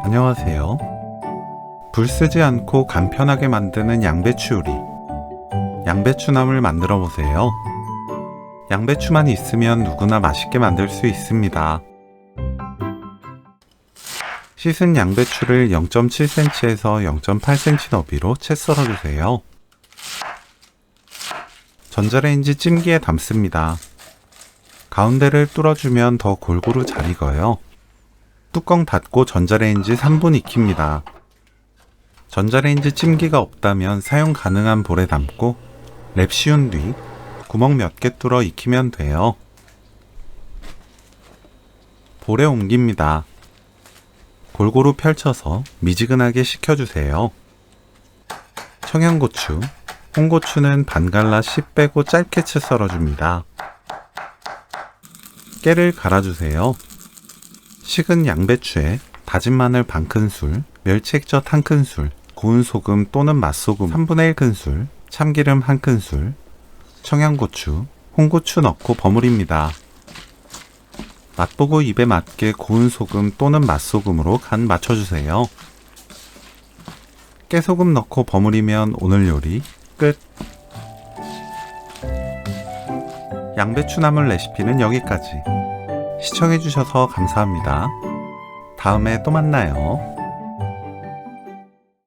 안녕하세요. 불 쓰지 않고 간편하게 만드는 양배추 요리. 양배추나물 만들어 보세요. 양배추만 있으면 누구나 맛있게 만들 수 있습니다. 씻은 양배추를 0.7cm에서 0.8cm 너비로 채 썰어 주세요. 전자레인지 찜기에 담습니다. 가운데를 뚫어주면 더 골고루 잘 익어요. 뚜껑 닫고 전자레인지 3분 익힙니다. 전자레인지 찜기가 없다면 사용 가능한 볼에 담고 랩 씌운 뒤 구멍 몇 개 뚫어 익히면 돼요. 볼에 옮깁니다. 골고루 펼쳐서 미지근하게 식혀주세요. 청양고추, 홍고추는 반 갈라 씨 빼고 짧게 채 썰어줍니다. 깨를 갈아주세요. 식은 양배추에 다진 마늘 반큰술, 멸치 액젓 1큰술, 고운 소금 또는 맛소금 3분의 1큰술, 참기름 1큰술, 청양고추, 홍고추 넣고 버무립니다. 맛보고 입에 맞게 고운 소금 또는 맛소금으로 간 맞춰주세요. 깨소금 넣고 버무리면 오늘 요리 끝! 양배추나물 레시피는 여기까지. 시청해주셔서 감사합니다. 다음에 또 만나요.